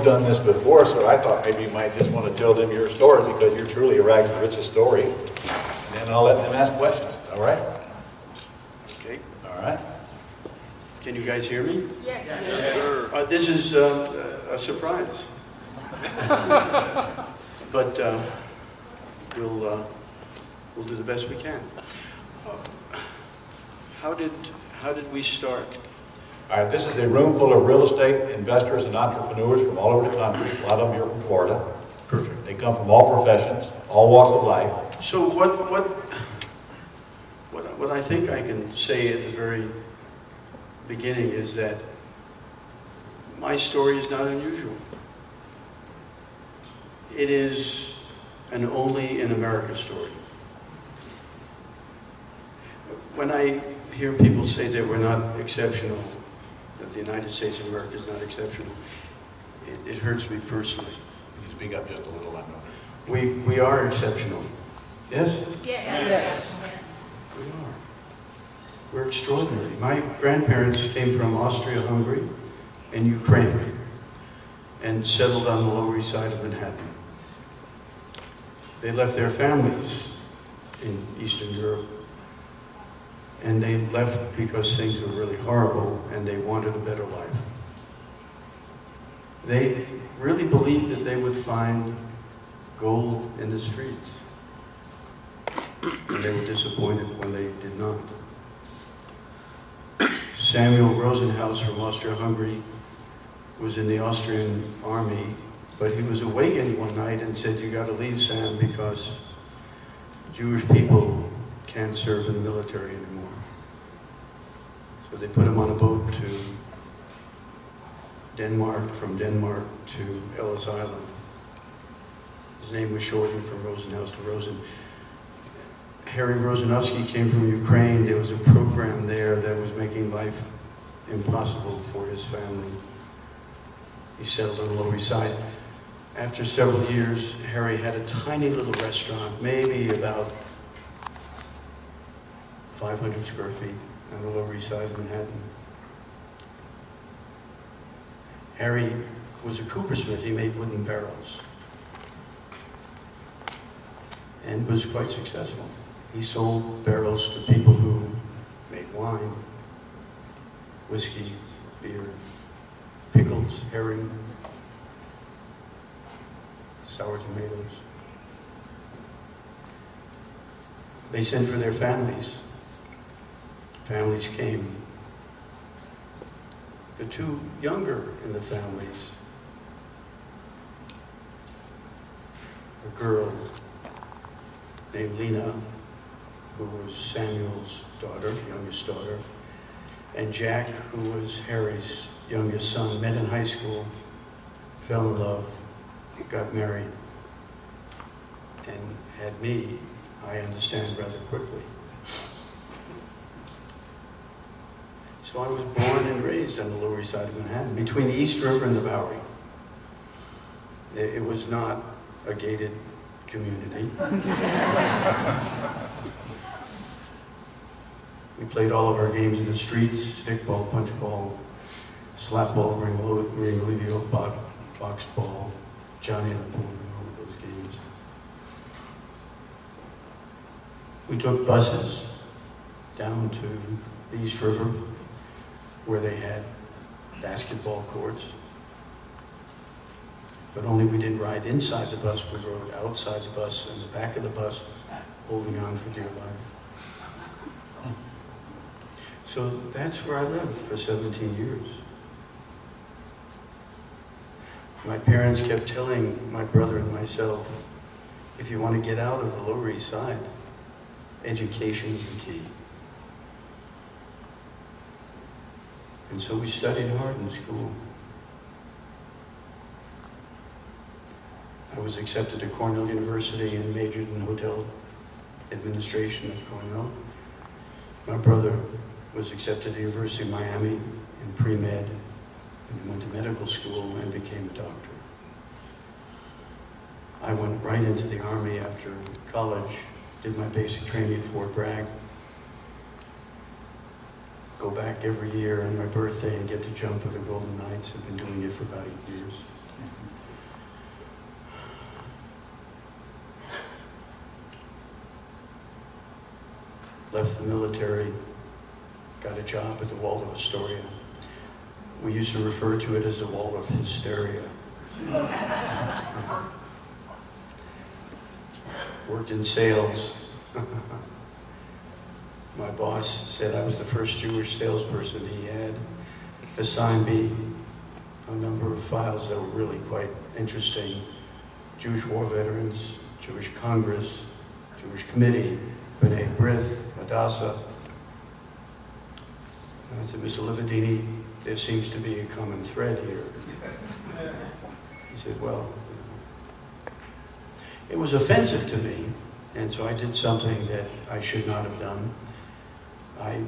you've done this before, so I thought maybe you might just want to tell them your story because you're truly a rags to riches story. And then I'll let them ask questions, all right? Okay. All right. Can you guys hear me? Yes. Yes. Sure. This is a surprise. But we'll do the best we can. How did we start? All right, this is a room full of real estate investors and entrepreneurs from all over the country. A lot of them here from Florida. Perfect. They come from all professions, all walks of life. So what I think I can say at the very beginning is that my story is not unusual. It is an only in America story. When I hear people say that we're not exceptional, that the United States of America is not exceptional, it hurts me personally. Can you speak up just a little? I know. We are exceptional. Yes? Yes. We are. We're extraordinary. My grandparents came from Austria-Hungary and Ukraine and settled on the Lower East Side of Manhattan. They left their families in Eastern Europe, and they left because things were really horrible and they wanted a better life. They really believed that they would find gold in the streets, and they were disappointed when they did not. Samuel Rosen from Austria-Hungary was in the Austrian army, but he was awakened one night and said, "You got to leave, Sam, because Jewish people can't serve in the military anymore." So they put him on a boat to Denmark, from Denmark to Ellis Island. His name was shortened from Rosenhouse to Rosen. Harry Rosenowski came from Ukraine. There was a program there that was making life impossible for his family. He settled on the Lower East Side. After several years, Harry had a tiny little restaurant, maybe about 500 square feet on the Lower East Side of Manhattan. Harry was a coopersmith. He made wooden barrels and was quite successful. He sold barrels to people who made wine, whiskey, beer, pickles, herring, sour tomatoes. They sent for their families. Families came. The two younger in the families, a girl named Lena, who was Samuel's daughter, youngest daughter, and Jack, who was Harry's youngest son, met in high school, fell in love, got married, and had me, I understand, rather quickly. So I was born and raised on the Lower East Side of Manhattan, between the East River and the Bowery. It was not a gated community. We played all of our games in the streets: stickball, punchball, slapball, ring-a-levio, box ball, Johnny and the Pool, all of those games. We took buses down to the East River, where they had basketball courts. But only we didn't ride inside the bus, we rode outside the bus, in the back of the bus, holding on for dear life. So that's where I lived for 17 years. My parents kept telling my brother and myself, if you want to get out of the Lower East Side, education is the key. And so we studied hard in school. I was accepted to Cornell University and majored in hotel administration at Cornell. My brother was accepted to the University of Miami in pre-med, and went to medical school and became a doctor. I went right into the Army after college, did my basic training at Fort Bragg, go back every year on my birthday and get to jump with the Golden Knights. I've been doing it for about 8 years. left the military, got a job at the Waldorf Astoria. We used to refer to it as the Waldorf Hysteria. Worked in sales. My boss said I was the first Jewish salesperson he had assigned me a number of files that were really quite interesting. Jewish war veterans, Jewish Congress, Jewish Committee, B'nai B'rith, Hadassah. And I said, Mr. Lividini, there seems to be a common thread here. He said, well, it was offensive to me, and so I did something that I should not have done. I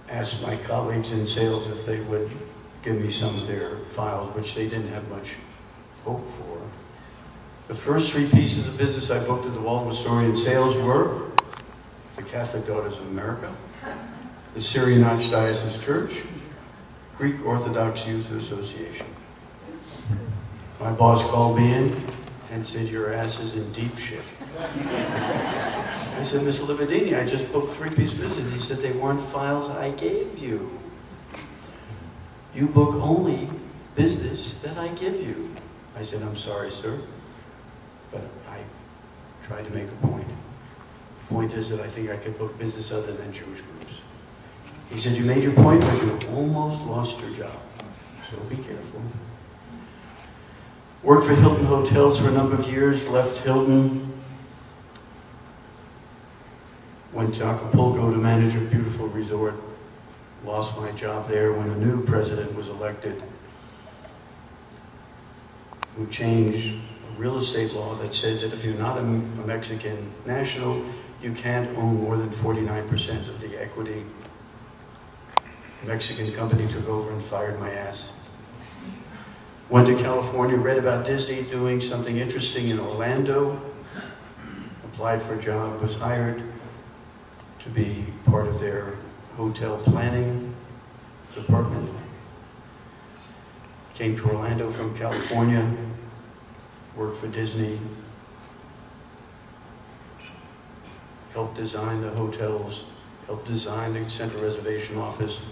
asked my colleagues in sales if they would give me some of their files, which they didn't have much hope for. The first 3 pieces of business I booked at the Waldorf Astoria in sales were the Catholic Daughters of America, the Syrian Archdiocese Church, Greek Orthodox Youth Association. My boss called me in and said, your ass is in deep shit. I said, Mr. Lividini, I just booked 3 pieces of business. He said, they weren't files I gave you. You book only business that I give you. I said, I'm sorry, sir, but I tried to make a point. The point is that I think I could book business other than Jewish groups. He said, you made your point, but you almost lost your job, so be careful. Worked for Hilton Hotels for a number of years, left Hilton, went to Acapulco to manage a beautiful resort, lost my job there when a new president was elected who changed a real estate law that said that if you're not a Mexican national, you can't own more than 49% of the equity. A Mexican company took over and fired my ass. Went to California, read about Disney doing something interesting in Orlando, applied for a job, was hired to be part of their hotel planning department. Came to Orlando from California, worked for Disney, helped design the hotels, helped design the central reservation office,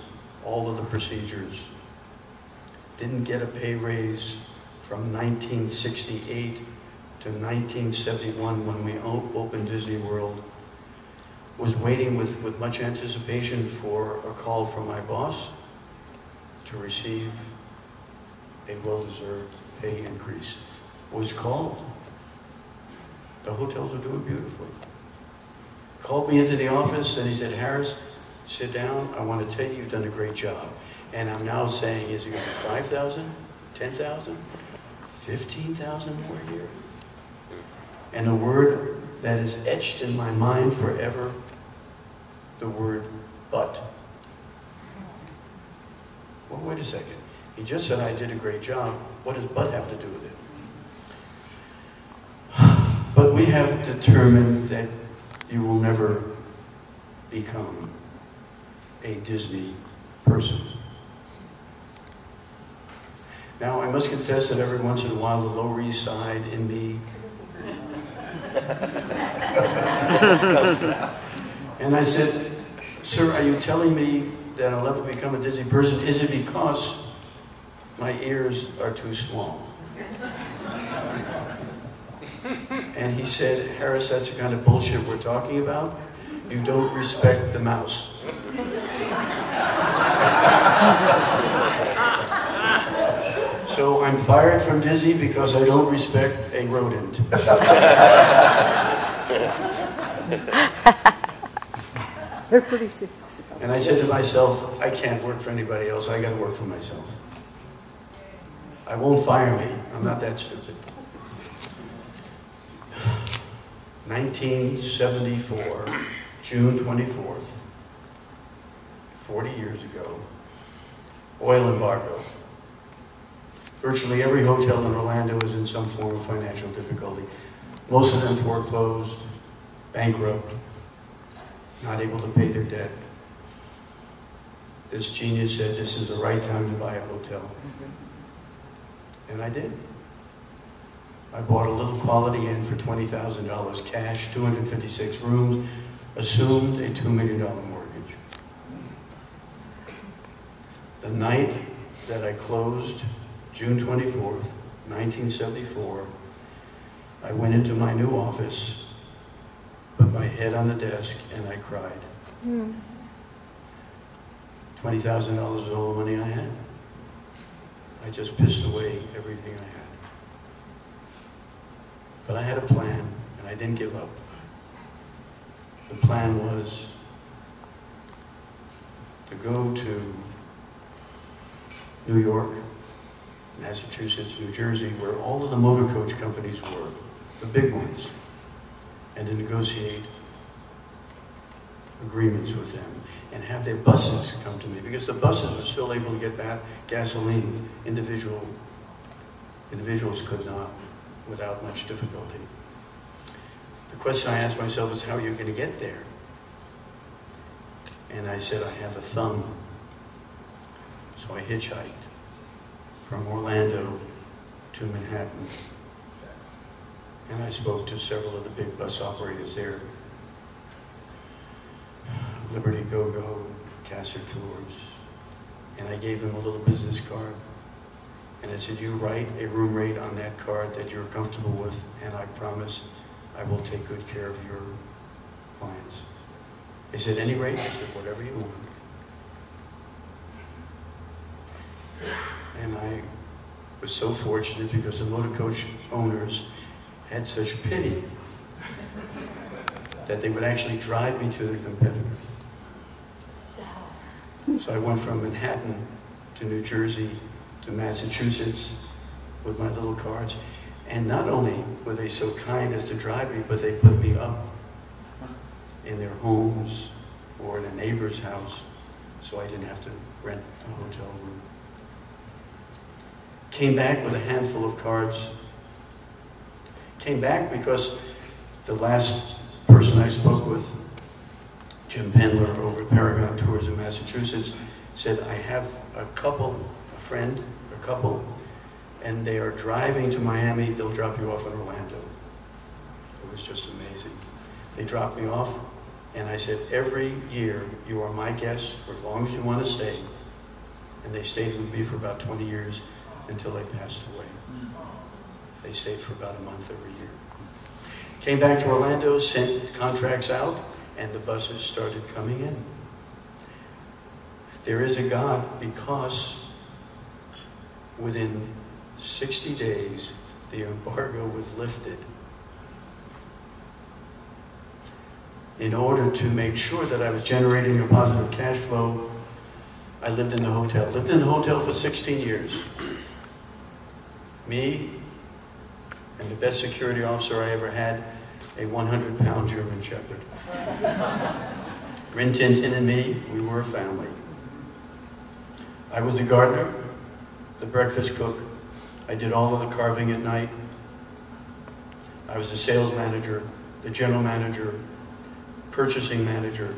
all of the procedures. Didn't get a pay raise from 1968 to 1971 when we opened Disney World. Was waiting with much anticipation for a call from my boss to receive a well-deserved pay increase. Was called. The hotels are doing beautifully. Called me into the office and he said, Harris, sit down, I want to tell you you've done a great job. And I'm now saying, is it going to be 5,000, 10,000, 15,000 more a year? And a word that is etched in my mind forever, the word but. Well, wait a second. He just said I did a great job. What does but have to do with it? But we have determined that you will never become a Disney person. Now, I must confess that every once in a while, the Lower East Side in me. And I said, sir, are you telling me that I'll never become a Disney person? Is it because my ears are too small? And he said, Harris, that's the kind of bullshit we're talking about. You don't respect the mouse. So I'm fired from Disney because I don't respect a rodent. They're pretty serious. And I said to myself, I can't work for anybody else. I got to work for myself. I won't fire me. I'm not that stupid. 1974, June 24th, 40 years ago, oil embargo. Virtually every hotel in Orlando is in some form of financial difficulty. Most of them foreclosed, bankrupt, not able to pay their debt. This genius said this is the right time to buy a hotel. And I did. I bought a little Quality Inn for $20,000 cash, 256 rooms, assumed a $2 million mortgage. The night that I closed, June 24th, 1974, I went into my new office, put my head on the desk, and I cried. $20,000 was all the money I had. I just pissed away everything I had. But I had a plan, and I didn't give up. The plan was to go to New York, Massachusetts, New Jersey, where all of the motor coach companies were, the big ones, and to negotiate agreements with them and have their buses come to me, because the buses were still able to get that gasoline. Individuals could not without much difficulty. The question I asked myself is, how are you going to get there? And I said, I have a thumb. So I hitchhiked from Orlando to Manhattan. And I spoke to several of the big bus operators there. Liberty Go-Go, Casser Tours. And I gave them a little business card. And I said, you write a room rate on that card that you're comfortable with, and I promise I will take good care of your clients. They said, any rate? I said, whatever you want. And I was so fortunate because the motor coach owners had such pity that they would actually drive me to the competitor. So I went from Manhattan to New Jersey to Massachusetts with my little cards. And not only were they so kind as to drive me, but they put me up in their homes or in a neighbor's house so I didn't have to rent a hotel room. Came back with a handful of cards. Came back because the last person I spoke with, Jim Pendler over at Paragon Tours in Massachusetts, said, I have a couple, and they are driving to Miami. They'll drop you off in Orlando. It was just amazing. They dropped me off, and I said, every year you are my guest for as long as you want to stay. And they stayed with me for about 20 years until they passed away. They stayed for about a month every year. Came back to Orlando, sent contracts out, and the buses started coming in. There is a God, because within 60 days, the embargo was lifted in order to make sure that I was generating a positive cash flow. I lived in the hotel. Lived in the hotel for 16 years. Me and the best security officer I ever had, a 100-pound German Shepherd. Rin Tin Tin and me, we were a family. I was the gardener, the breakfast cook. I did all of the carving at night. I was the sales manager, the general manager, purchasing manager.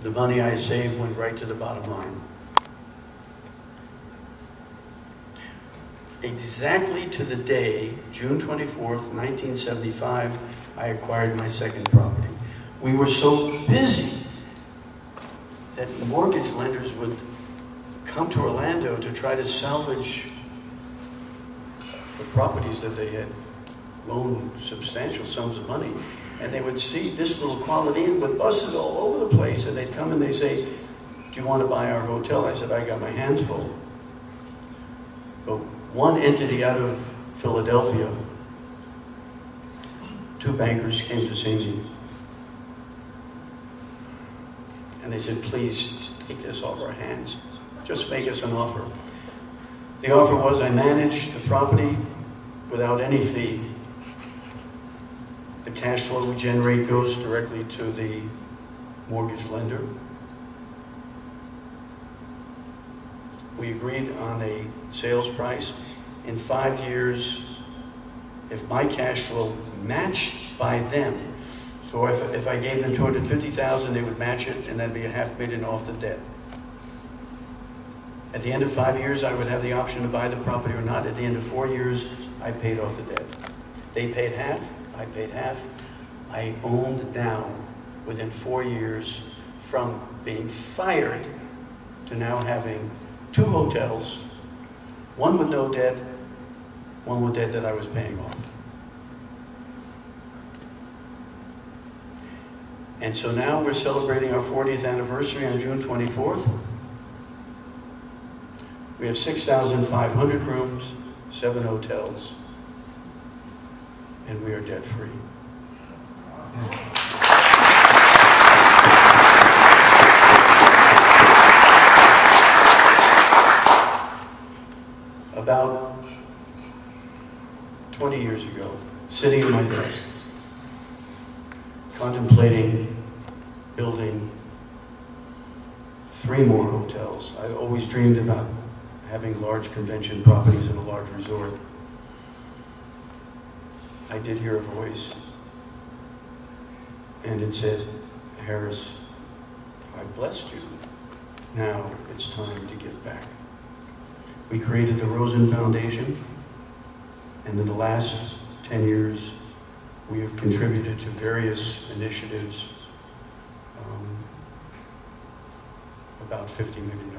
The money I saved went right to the bottom line. Exactly to the day, June 24th, 1975, I acquired my second property. We were so busy that mortgage lenders would come to Orlando to try to salvage the properties that they had loaned substantial sums of money. And they would see this little Quality Inn with buses all over the place, and they'd come and they'd say, do you want to buy our hotel? I said, I got my hands full. But one entity out of Philadelphia, two bankers came to see me. And they said, please take this off our hands. Just make us an offer. The offer was, I manage the property without any fee. The cash flow we generate goes directly to the mortgage lender. We agreed on a sales price. In 5 years, if my cash flow matched by them, so if I gave them $250,000, they would match it, and that'd be $500,000 off the debt. At the end of 5 years, I would have the option to buy the property or not. At the end of 4 years, I paid off the debt. They paid half, I paid half. I owned now, within 4 years, from being fired to now having 2 hotels, one with no debt, one with debt that I was paying off. And so now we're celebrating our 40th anniversary on June 24th. We have 6,500 rooms, 7 hotels, and we are debt-free. About 20 years ago, sitting at my desk, contemplating building 3 more hotels. I always dreamed about having large convention properties and a large resort. I did hear a voice, and it said, "Harris, I blessed you. Now it's time to give back." We created the Rosen Foundation, and in the last 10 years, we have contributed to various initiatives, about $50 million.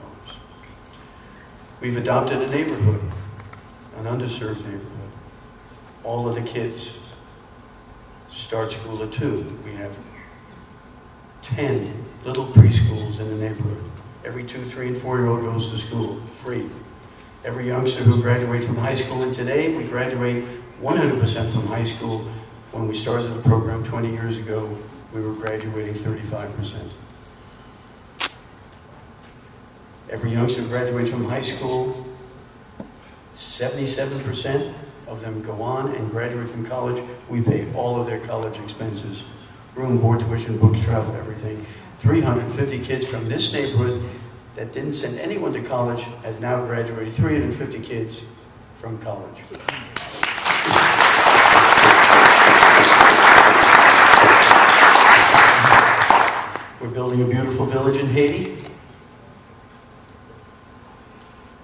We've adopted a neighborhood, an underserved neighborhood. All of the kids start school at 2. We have 10 little preschools in the neighborhood. Every 2-, 3-, and 4-year-old goes to school, free. Every youngster who graduates from high school, and today we graduate 100% from high school. When we started the program 20 years ago, we were graduating 35%. Every youngster who graduates from high school, 77% of them go on and graduate from college. We pay all of their college expenses, room, board, tuition, books, travel, everything. 350 kids from this neighborhood that didn't send anyone to college has now graduated 350 kids from college. We're building a beautiful village in Haiti.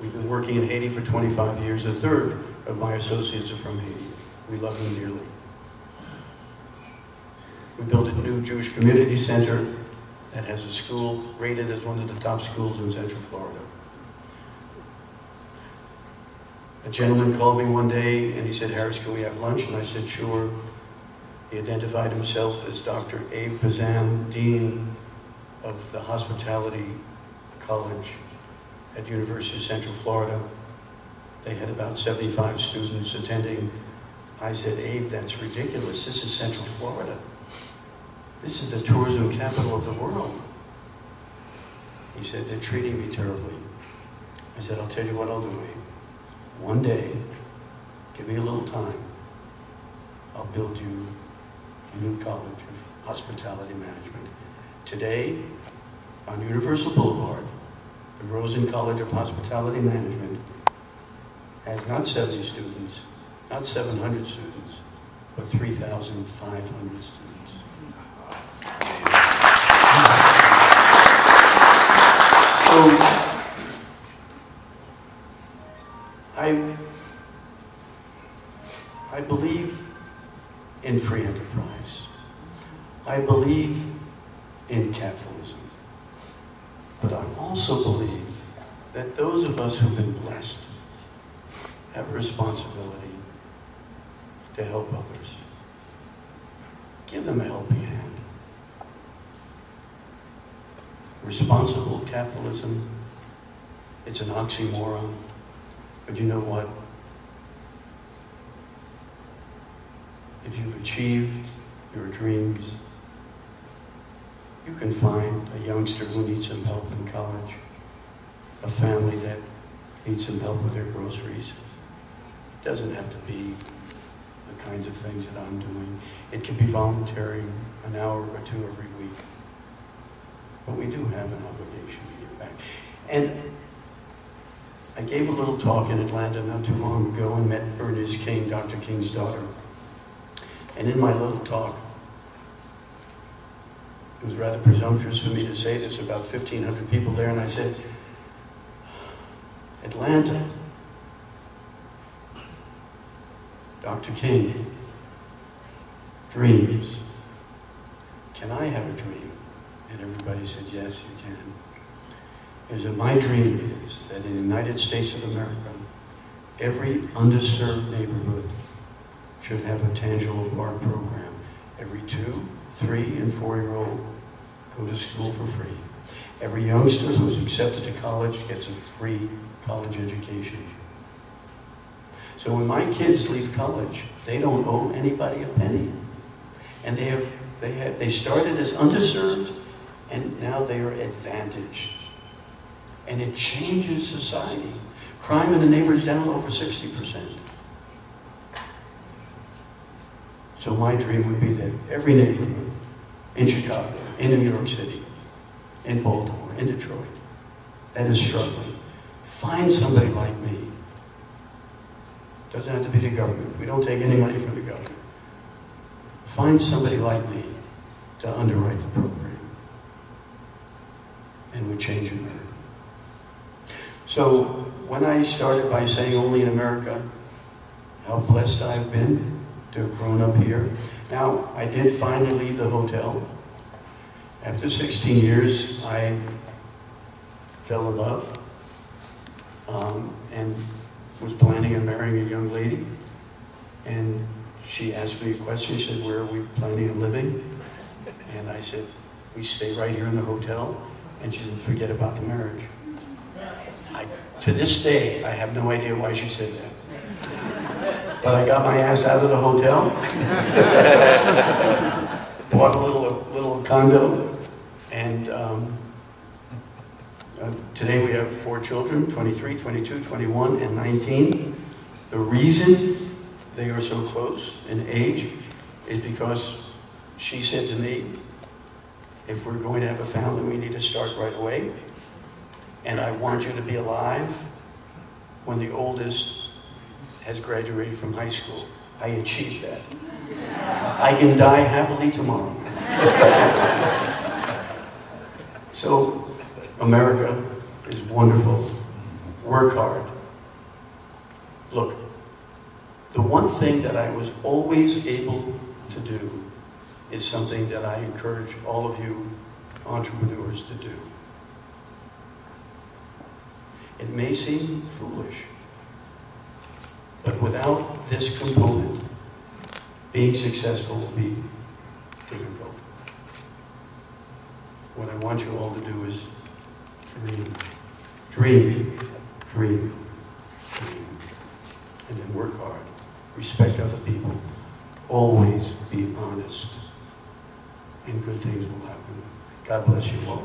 We've been working in Haiti for 25 years. A third of my associates are from Haiti. We love them dearly. We built a new Jewish community center that has a school rated as one of the top schools in Central Florida. A gentleman called me one day and he said, "Harris, can we have lunch?" And I said, "Sure." He identified himself as Dr. Abe Pazan, Dean of the Hospitality College at University of Central Florida. They had about 75 students attending. I said, "Abe, that's ridiculous. This is Central Florida. This is the tourism capital of the world." He said, "They're treating me terribly." I said, "I'll tell you what I'll do, Abe. One day, give me a little time, I'll build you a new college of hospitality management." Today, on Universal Boulevard, the Rosen College of Hospitality Management has not 70 students, not 700 students, but 3,500 students. So, I believe in free enterprise. I believe in capitalism. But I also believe that those of us who've been blessed have a responsibility to help others. Give them a helping hand. Responsible capitalism, it's an oxymoron, but you know what? If you've achieved your dreams, you can find a youngster who needs some help in college, a family that needs some help with their groceries. It doesn't have to be the kinds of things that I'm doing. It can be volunteering an hour or 2 every week. But we do have an obligation to give back. And I gave a little talk in Atlanta not too long ago and met Bernice King, Dr. King's daughter. And in my little talk, it was rather presumptuous for me to say this, about 1,500 people there, and I said, "Atlanta, Dr. King dreams. Can I have a dream? And everybody said, yes, you can. Is that my dream is that in the United States of America, every underserved neighborhood should have a tangible park program. Every 2, 3, and 4-year-old go to school for free. Every youngster who's accepted to college gets a free college education. So when my kids leave college, they don't owe anybody a penny. And they started as underserved, and now they are advantaged. And it changes society. Crime in the neighborhood is down over 60%. So my dream would be that every neighborhood in Chicago, in New York City, in Baltimore, in Detroit, that is struggling, find somebody like me. Doesn't have to be the government. We don't take any money from the government. Find somebody like me to underwrite the program, and would change America. So when I started by saying only in America, how blessed I've been to have grown up here. Now, I did finally leave the hotel. After 16 years, I fell in love and was planning on marrying a young lady. And she asked me a question. She said, where are we planning on living? And I said, we stay right here in the hotel. And she said, forget about the marriage. To this day, I have no idea why she said that. But I got my ass out of the hotel, bought a little condo, and today we have 4 children, 23, 22, 21, and 19. The reason they are so close in age is because she said to me, if we're going to have a family, we need to start right away. And I want you to be alive when the oldest has graduated from high school. I achieved that. I can die happily tomorrow. So, America is wonderful. Work hard. Look, the one thing that I was always able to do is something that I encourage all of you entrepreneurs to do. It may seem foolish, but without this component, being successful will be difficult. What I want you all to do is dream, dream, dream, dream, and then work hard. Respect other people. Always be honest, and good things will happen. God bless you all.